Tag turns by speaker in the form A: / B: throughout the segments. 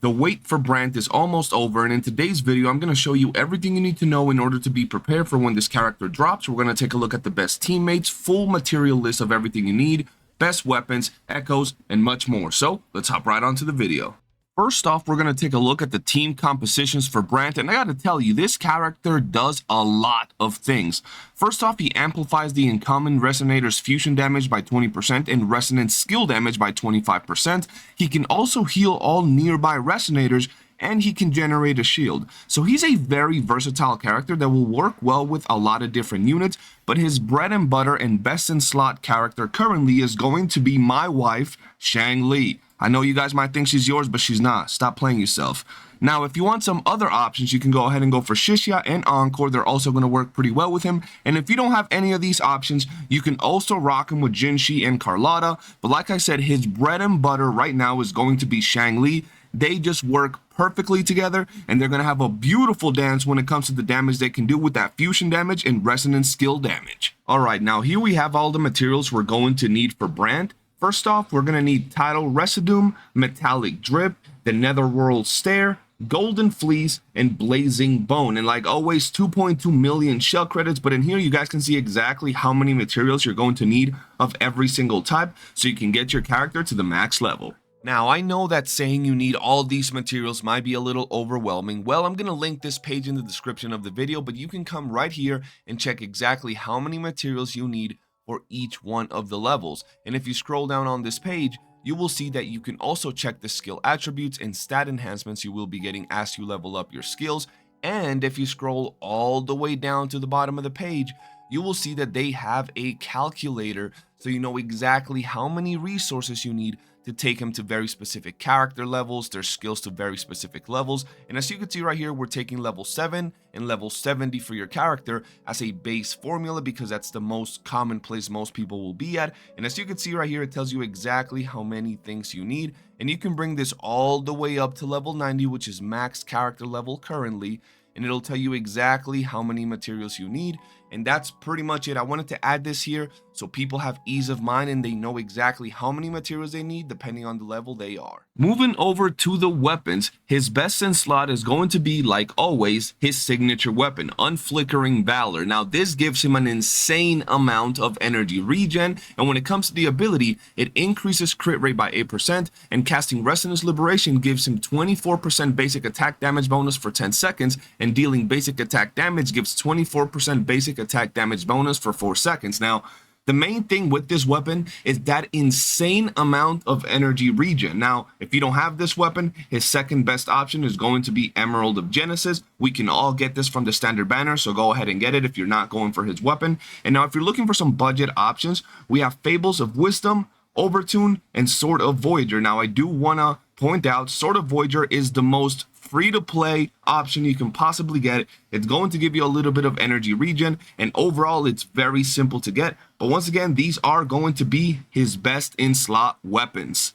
A: The wait for BRANT is almost over, and in today's video I'm going to show you everything you need to know in order to be prepared for when this character drops. We're going to take a look at the best teammates, full material list of everything you need, best weapons, echoes, and much more. So let's hop right onto the video. First off, we're going to take a look at the team compositions for BRANT, and I gotta tell you, this character does a lot of things. First off, he amplifies the incoming Resonator's fusion damage by 20% and Resonance skill damage by 25%. He can also heal all nearby Resonators, and he can generate a shield. So he's a very versatile character that will work well with a lot of different units, but his bread and butter and best in slot character currently is going to be my wife, Shang-Li. I know you guys might think she's yours, but she's not. Stop playing yourself. Now, if you want some other options, you can go ahead and go for Shishia and Encore. They're also going to work pretty well with him. And if you don't have any of these options, you can also rock him with Jinshi and Carlotta. But like I said, his bread and butter right now is going to be Shang-Li. They just work perfectly together, and they're going to have a beautiful dance when it comes to the damage they can do with that fusion damage and resonance skill damage. Alright, now here we have all the materials we're going to need for BRANT. First off, we're going to need Tidal Residuum, Metallic Drip, the Netherworld Stare, Golden Fleece, and Blazing Bone. And like always, 2.2 million shell credits, but in here you guys can see exactly how many materials you're going to need of every single type so you can get your character to the max level. Now, I know that saying you need all these materials might be a little overwhelming. Well, I'm going to link this page in the description of the video, but you can come right here and check exactly how many materials you need for each one of the levels. And if you scroll down on this page, you will see that you can also check the skill attributes and stat enhancements you will be getting as you level up your skills. And if you scroll all the way down to the bottom of the page, you will see that they have a calculator so you know exactly how many resources you need to take him to very specific character levels, their skills to very specific levels. And as you can see right here, we're taking level 7 and level 70 for your character as a base formula because that's the most common place most people will be at. And as you can see right here, it tells you exactly how many things you need, and you can bring this all the way up to level 90, which is max character level currently, and it'll tell you exactly how many materials you need. And that's pretty much it. I wanted to add this here so people have ease of mind and they know exactly how many materials they need depending on the level they are. Moving over to the weapons, his best in slot is going to be, like always, his signature weapon, Unflickering Valor. Now, this gives him an insane amount of energy regen, and when it comes to the ability, it increases crit rate by 8%, and casting Resonance Liberation gives him 24% basic attack damage bonus for 10 seconds, and dealing basic attack damage gives 24% basic attack damage bonus for 4 seconds. Now, the main thing with this weapon is that insane amount of energy regen. Now, if you don't have this weapon, his second best option is going to be Emerald of Genesis. We can all get this from the standard banner, so go ahead and get it if you're not going for his weapon. And now if you're looking for some budget options, we have Fables of Wisdom, Overtune, and Sword of Voyager. Now, I do want to point out, Sword of Voyager is the most free-to-play option you can possibly get. It's going to give you a little bit of energy regen, and overall it's very simple to get. But once again, these are going to be his best in slot weapons.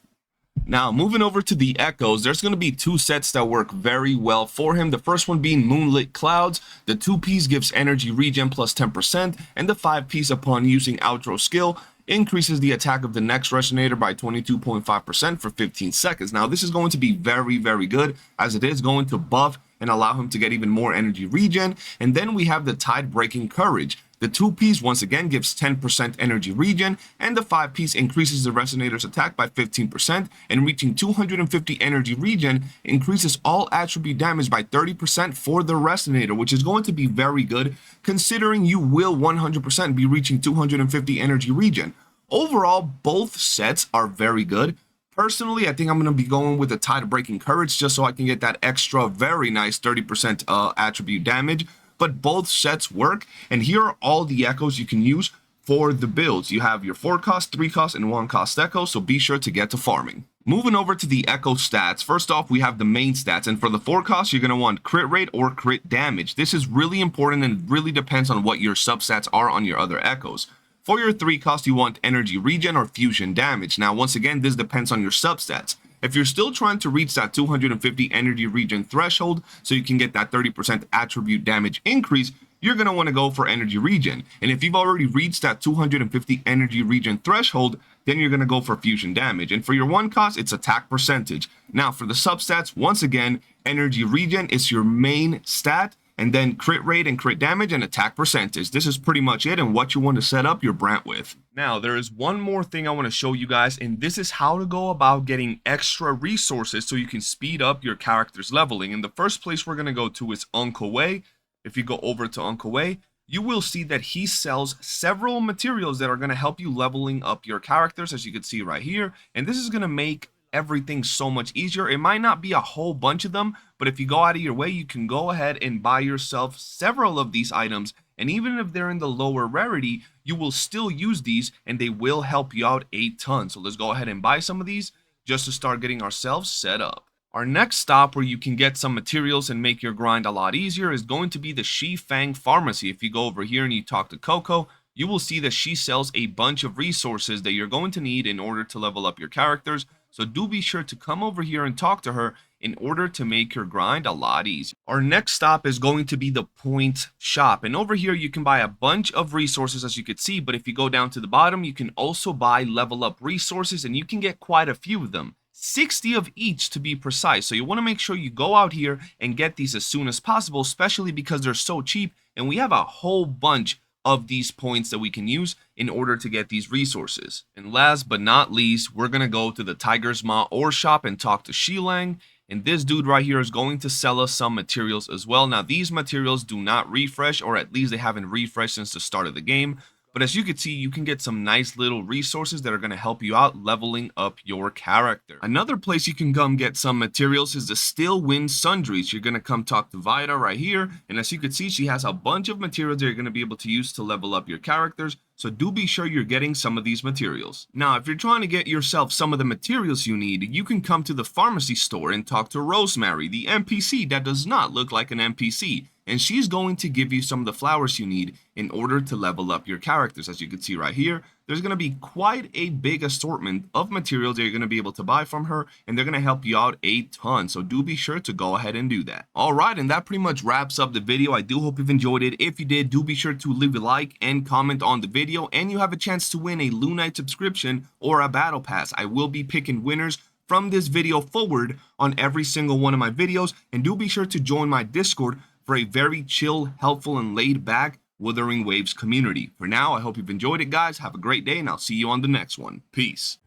A: Now, moving over to the echoes, there's going to be two sets that work very well for him. The first one being Moonlit Clouds. The 2-piece gives energy regen plus 10%, and the 5-piece upon using outro skill increases the attack of the next Resonator by 22.5% for 15 seconds. Now, this is going to be very, very good as it is going to buff and allow him to get even more energy regen. And then we have the Tide Breaking Courage. The 2-piece once again gives 10% energy regen, and the 5-piece increases the Resonator's attack by 15%, and reaching 250 energy regen increases all attribute damage by 30% for the Resonator, which is going to be very good considering you will 100% be reaching 250 energy regen. Overall, both sets are very good. Personally, I think I'm going to be going with the Tide Breaking Courage just so I can get that extra very nice 30% attribute damage. But both sets work, and here are all the echoes you can use for the builds. You have your 4-cost, 3-cost, and 1-cost echo, so be sure to get to farming. Moving over to the echo stats, first off we have the main stats, and for the 4-cost you're going to want crit rate or crit damage. This is really important and really depends on what your substats are on your other echoes. For your 3-cost you want energy regen or fusion damage. Now once again, this depends on your substats. If you're still trying to reach that 250 energy regen threshold so you can get that 30% attribute damage increase, you're going to want to go for energy regen. And if you've already reached that 250 energy regen threshold, then you're going to go for fusion damage. And for your 1 cost, it's attack percentage. Now for the substats, once again, energy regen is your main stat, and then crit rate and crit damage and attack percentage. This is pretty much it and what you want to set up your BRANT with. Now, there is one more thing I want to show you guys, and this is how to go about getting extra resources so you can speed up your character's leveling. And the first place we're going to go to is Uncle Way. If you go over to Uncle Way, you will see that he sells several materials that are going to help you leveling up your characters, as you can see right here. And this is going to make everything so much easier. It might not be a whole bunch of them, but if you go out of your way, you can go ahead and buy yourself several of these items. And even if they're in the lower rarity, you will still use these and they will help you out a ton. So let's go ahead and buy some of these just to start getting ourselves set up. Our next stop where you can get some materials and make your grind a lot easier is going to be the Shi Fang Pharmacy. If you go over here and you talk to Coco, you will see that she sells a bunch of resources that you're going to need in order to level up your characters. So do be sure to come over here and talk to her in order to make your grind a lot easier. Our next stop is going to be the Point Shop. And over here you can buy a bunch of resources, as you can see, but if you go down to the bottom, you can also buy level up resources and you can get quite a few of them. 60 of each to be precise. So you want to make sure you go out here and get these as soon as possible, especially because they're so cheap and we have a whole bunch of these points that we can use in order to get these resources. And last but not least, we're going to go to the Tiger's Maw ore shop and talk to Shilang. And this dude right here is going to sell us some materials as well. Now these materials do not refresh, or at least they haven't refreshed since the start of the game. But as you can see, you can get some nice little resources that are going to help you out leveling up your character. Another place you can come get some materials is the Still Wind Sundries. You're going to come talk to Vida right here. And as you can see, she has a bunch of materials that you're going to be able to use to level up your characters. So do be sure you're getting some of these materials. Now, if you're trying to get yourself some of the materials you need, you can come to the pharmacy store and talk to Rosemary, the NPC that does not look like an NPC. And she's going to give you some of the flowers you need in order to level up your characters. As you can see right here, there's going to be quite a big assortment of materials that you're going to be able to buy from her, and they're going to help you out a ton. So do be sure to go ahead and do that. Alright, and that pretty much wraps up the video. I do hope you've enjoyed it. If you did, do be sure to leave a like and comment on the video, and you have a chance to win a Lunite subscription or a battle pass. I will be picking winners from this video forward on every single one of my videos, and do be sure to join my Discord for a very chill, helpful, and laid-back Wuthering Waves community. For now, I hope you've enjoyed it, guys. Have a great day, and I'll see you on the next one. Peace.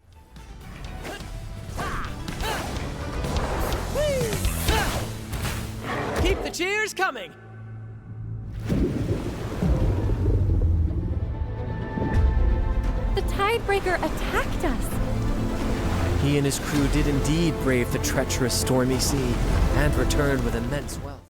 B: Keep the cheers coming!
C: The Tidebreaker attacked us.
B: He and his crew did indeed brave the treacherous stormy sea and returned with immense wealth.